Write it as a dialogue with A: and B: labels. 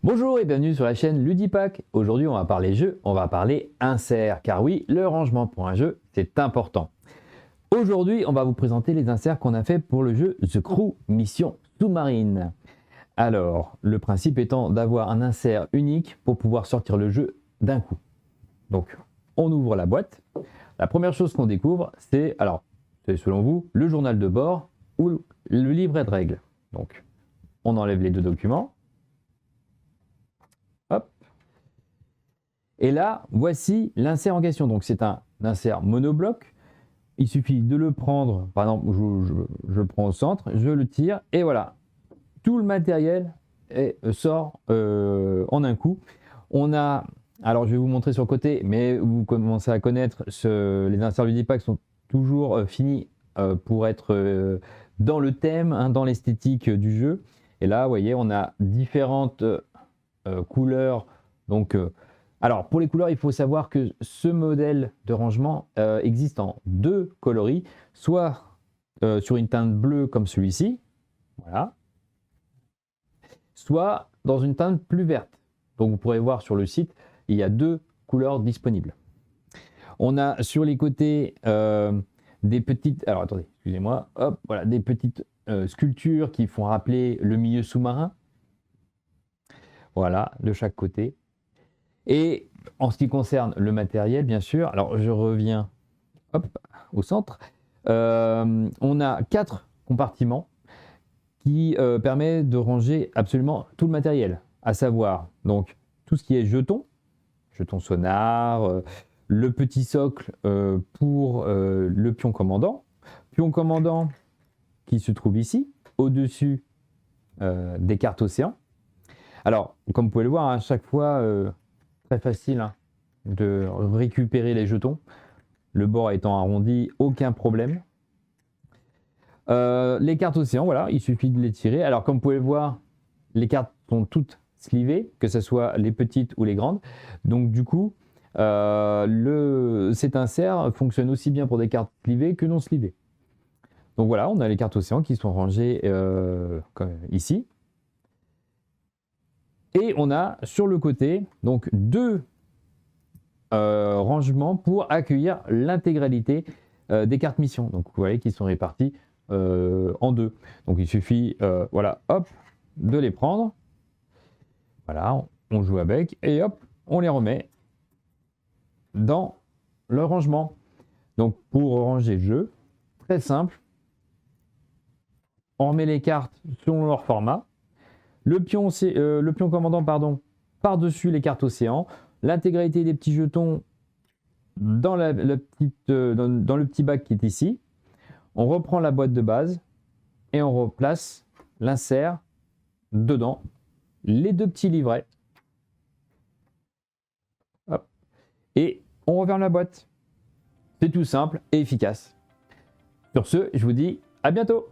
A: Bonjour et bienvenue sur la chaîne Ludipack. Aujourd'hui on va parler jeu, on va parler insert, car oui, le rangement pour un jeu c'est important. Aujourd'hui on va vous présenter les inserts qu'on a fait pour le jeu The Crew Mission Sous-Marine. Alors, le principe étant d'avoir un insert unique pour pouvoir sortir le jeu d'un coup. Donc, on ouvre la boîte. La première chose qu'on découvre, c'est, alors, c'est selon vous, le journal de bord ou le livret de règles. Donc, on enlève les deux documents. Hop. Et là, voici l'insert en question. Donc, c'est un insert monobloc. Il suffit de le prendre, par exemple, je le prends au centre, je le tire, et voilà. Tout le matériel sort en un coup. On a, alors je vais vous montrer sur le côté, mais vous commencez à connaître, les inserts Ludipack sont toujours finis pour être dans le thème, hein, dans l'esthétique du jeu. Et là, vous voyez, on a différentes couleurs. Donc, alors pour les couleurs, il faut savoir que ce modèle de rangement existe en deux coloris, soit sur une teinte bleue comme celui-ci, voilà, soit dans une teinte plus verte. Donc vous pourrez voir sur le site, il y a deux couleurs disponibles. On a sur les côtés des petites, alors attendez, excusez-moi, hop, voilà, des petites sculptures qui font rappeler le milieu sous-marin. Voilà, de chaque côté. Et en ce qui concerne le matériel, bien sûr, alors je reviens hop, au centre. On a 4 compartiments qui permet de ranger absolument tout le matériel, à savoir donc tout ce qui est jetons sonar, le petit socle pour le pion commandant qui se trouve ici, au-dessus des cartes océan. Alors, comme vous pouvez le voir, à chaque fois, très facile hein, de récupérer les jetons, le bord étant arrondi, aucun problème. Les cartes océan, voilà, il suffit de les tirer. Alors comme vous pouvez le voir, les cartes sont toutes slivées, que ce soit les petites ou les grandes. Donc du coup, cet insert fonctionne aussi bien pour des cartes slivées que non slivées. Donc voilà, on a les cartes océan qui sont rangées comme ici. Et on a sur le côté donc deux rangements pour accueillir l'intégralité des cartes mission. Donc vous voyez qu'ils sont répartis en deux. Donc il suffit, voilà, hop, de les prendre. Voilà, on joue avec et hop, on les remet dans le rangement. Donc pour ranger le jeu, très simple. On remet les cartes selon leur format. Le pion commandant, pardon, par-dessus les cartes océan. L'intégralité des petits jetons dans le petit bac qui est ici. On reprend la boîte de base et on replace l'insert dedans, les deux petits livrets. Hop. Et on referme la boîte. C'est tout simple et efficace. Sur ce, je vous dis à bientôt.